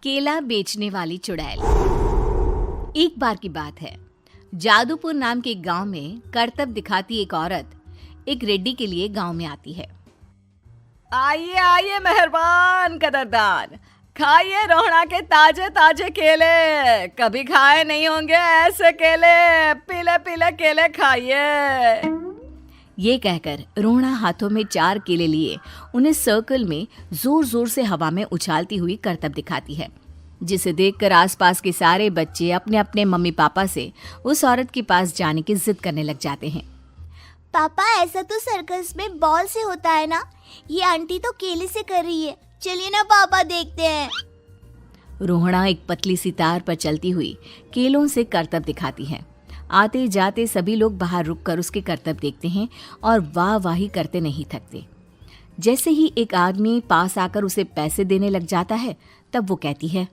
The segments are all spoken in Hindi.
केला बेचने वाली चुड़ैल। एक बार की बात है, जादूपुर नाम के एक गांव में करतब दिखाती एक औरत एक रेड्डी के लिए गांव में आती है। आइए आइए मेहरबान कदरदान, खाइए रोहड़ा के ताजे ताजे केले। कभी खाए नहीं होंगे ऐसे केले, पीले पीले केले खाइए। ये कहकर रोहड़ा हाथों में 4 केले लिए उन्हें सर्कल में जोर जोर से हवा में उछालती हुई करतब दिखाती है, जिसे देखकर आसपास के सारे बच्चे अपने अपने मम्मी पापा से उस औरत के पास जाने की जिद करने लग जाते हैं। पापा, ऐसा तो सर्कस में बॉल से होता है ना, ये आंटी तो केले से कर रही है। चलिए ना पापा, देखते हैं। रोहड़ा एक पतली सी तार पर चलती हुई केलों से करतब दिखाती है। आते जाते सभी लोग बाहर रुककर उसके करतब देखते हैं और वाह वाही करते नहीं थकते। जैसे ही एक आदमी पास आकर उसे पैसे देने लग जाता है, तब वो कहती है,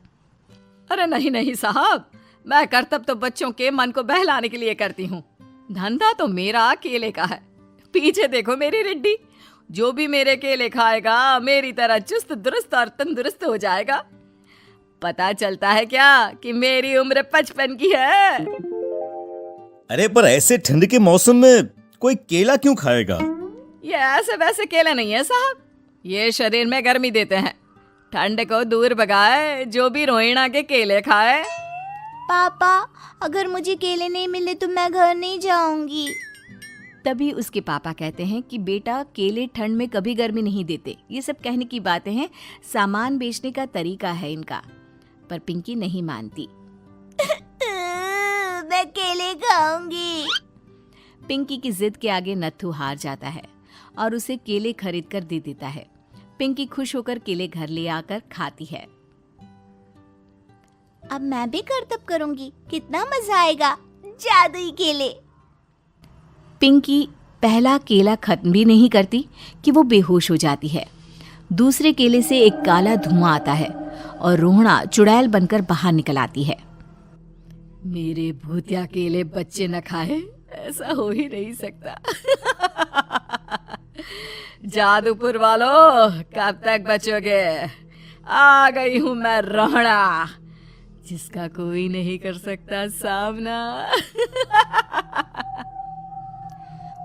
अरे नहीं नहीं साहब, मैं करतब तो बच्चों के मन को बहलाने के लिए करती हूँ। धंधा तो मेरा केले का है। पीछे देखो मेरी रिड्डी, जो भी मेरे केले खाएगा मेरी तरह चुस्त दुरुस्त और तंदुरुस्त हो जाएगा। पता चलता है क्या कि मेरी उम्र 55 की है। अरे पर ऐसे ठंड के मौसम में कोई केला क्यों खाएगा? ये ऐसे वैसे केले नहीं है साहब, ये शरीर में गर्मी देते हैं। ठंड को दूर भगाए जो भी रोहिणा के केले खाए। पापा, अगर मुझे केले नहीं मिले तो मैं घर नहीं जाऊंगी। तभी उसके पापा कहते हैं कि बेटा, केले ठंड में कभी गर्मी नहीं देते। ये सब कहने की बातें हैं, सामान बेचने का तरीका है इनका। पर पिंकी नहीं मानती। मैं केले खाऊंगी। पिंकी की जिद के आगे नत्थू हार जाता है और उसे केले खरीद कर दे देता है। पिंकी खुश होकर केले घर ले आकर खाती है। अब मैं भी करतब करूंगी, कितना मजा आएगा। जादुई केले। पिंकी पहला केला खत्म भी नहीं करती कि वो बेहोश हो जाती है। दूसरे केले से एक काला धुआं आता है और रोहड़ा चुड़ैल बनकर बाहर निकल आती है। मेरे भूतिया केले बच्चे न खाए, ऐसा हो ही नहीं सकता। जादूपुर वालों, कब तक बचोगे? आ गई हूं मैं रोहड़ा, जिसका कोई नहीं कर सकता सामना।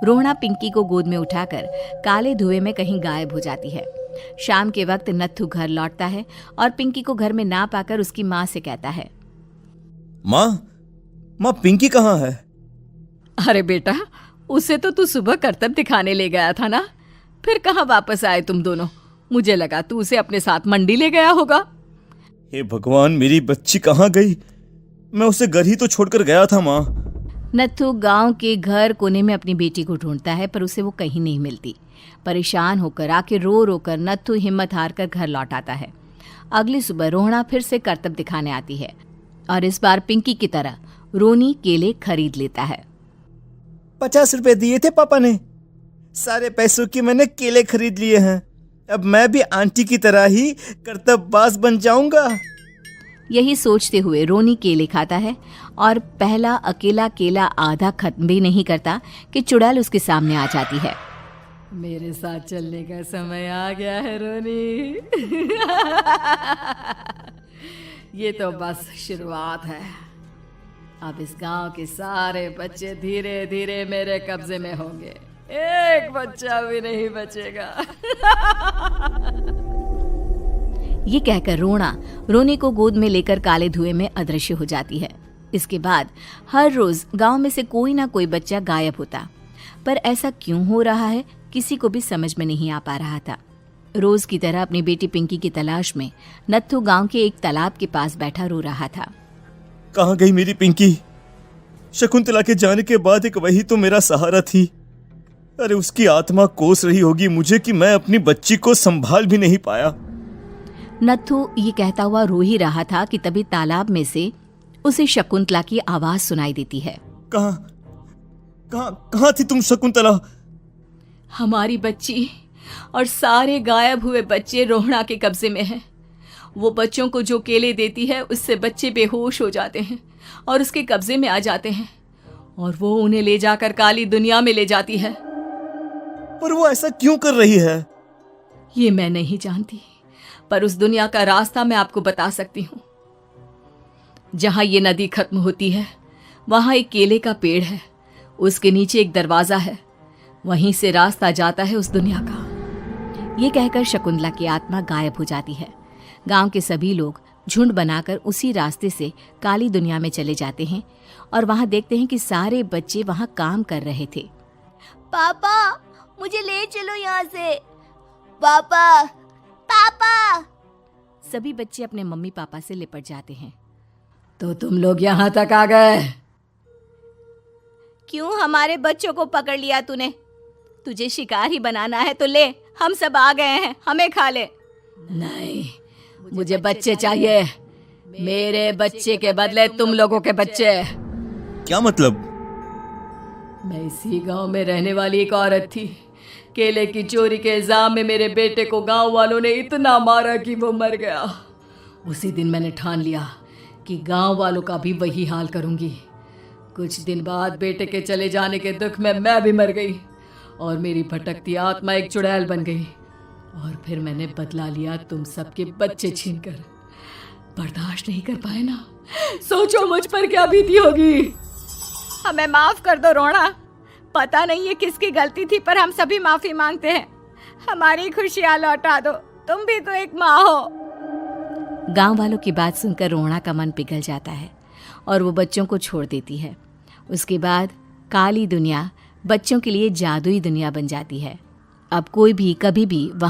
रोहड़ा पिंकी को गोद में उठाकर काले धुएं में कहीं गायब हो जाती है। शाम के वक्त नत्थू घर लौटता है और पिंकी को घर में ना पाकर उसकी माँ से कहता है, माँ पिंकी कहाँ है? अरे बेटा, उसे तो तू सुबह करतब दिखाने ले गया था ना, फिर कहाँ वापस आए तुम दोनों? मुझे लगा तू उसे अपने साथ मंडी ले गया होगा। हे भगवान, मेरी बच्ची कहाँ गई? मैं उसे घर ही तो छोड़कर गया था माँ। नत्थू गांव के घर कोने में अपनी बेटी को ढूंढता है, पर उसे वो कहीं नहीं मिलती। परेशान होकर आके रो रो कर नत्थू हिम्मत हार कर घर लौट आता है। अगली सुबह रोहड़ा फिर से करतब दिखाने आती है और इस बार पिंकी की तरह रोनी केले खरीद लेता है। 50 रुपए दिए थे पापा ने, सारे पैसों की मैंने केले खरीद लिए हैं। अब मैं भी आंटी की तरह ही करतबबाज बन जाऊंगा। यही सोचते हुए रोनी केले खाता है और पहला अकेला केला आधा खत्म भी नहीं करता कि चुड़ैल उसके सामने आ जाती है। मेरे साथ चलने का समय आ गया है रोनी। ये तो बस शुरुआत है। अब इस गांव के सारे बच्चे धीरे धीरे मेरे कब्जे में होंगे, एक बच्चा भी नहीं बचेगा। ये कहकर रोना रोनी को गोद में लेकर काले धुएं में अदृश्य हो जाती है। इसके बाद हर रोज गांव में से कोई ना कोई बच्चा गायब होता, पर ऐसा क्यों हो रहा है किसी को भी समझ में नहीं आ पा रहा था। रोज की तरह अपनी बेटी पिंकी की तलाश में नत्थू गांव के एक तालाब के पास बैठा रो रहा था। कहाँ गई मेरी पिंकी? शकुंतला के जाने के बाद एक वही तो मेरा सहारा थी। अरे उसकी आत्मा कोस रही होगी मुझे कि मैं अपनी बच्ची को संभाल भी नहीं पाया। नत्थू ये कहता हुआ रो ही रहा था कि तभी तालाब में से उसे शकुंतला की आवाज सुनाई देती है। कहाँ थी तुम शकुंतला? हमारी बच्ची और सारे गायब हुए बच्चे रोहड़ा के कब्जे में हैं। वो बच्चों को जो केले देती है उससे बच्चे बेहोश हो जाते हैं और उसके कब्जे में आ जाते हैं और वो उन्हें ले जाकर काली दुनिया में ले जाती है। पर वो ऐसा क्यों कर रही है? ये मैं नहीं जानती, पर उस दुनिया का रास्ता मैं आपको बता सकती हूँ। जहां ये नदी खत्म होती है वहां एक केले का पेड़ है, उसके नीचे एक दरवाजा है, वहीं से रास्ता जाता है उस दुनिया का। ये कहकर शकुंतला की आत्मा गायब हो जाती है। गांव के सभी लोग झुंड बनाकर उसी रास्ते से काली दुनिया में चले जाते हैं और वहां देखते हैं कि सारे बच्चे वहां काम कर रहे थे। पापा मुझे ले चलो यहाँ से। पापा पापा। सभी बच्चे अपने मम्मी पापा से लिपट जाते हैं। तो तुम लोग यहाँ तक आ गए? क्यों हमारे बच्चों को पकड़ लिया तूने? तुझे शिकार ही बनाना है तो ले, हम सब आ गए हैं, हमें खा ले। नहीं, मुझे बच्चे चाहिए, मेरे बच्चे के बदले तुम लोगों के बच्चे। क्या मतलब? मैं इसी गांव में रहने वाली एक औरत थी। केले की चोरी के इल्जाम में मेरे बेटे को गांव वालों ने इतना मारा कि वो मर गया। उसी दिन मैंने ठान लिया कि गांव वालों का भी वही हाल करूंगी। कुछ दिन बाद बेटे के चले जाने के दुख में मैं भी मर गई और मेरी भटकती आत्मा एक चुड़ैल बन गई। और फिर मैंने बदला लिया तुम सबके बच्चे छीनकर। बर्दाश्त नहीं कर पाए ना, सोचो मुझ पर क्या बीती होगी। हमें माफ कर दो रोना, पता नहीं ये किसकी गलती थी पर हम सभी माफी मांगते हैं। हमारी खुशियां लौटा दो, तुम भी तो एक माँ हो। गांव वालों की बात सुनकर रोना का मन पिघल जाता है और वो बच्चों को छोड़ देती है। उसके बाद काली दुनिया बच्चों के लिए जादुई दुनिया बन जाती है। अब कोई भी कभी भी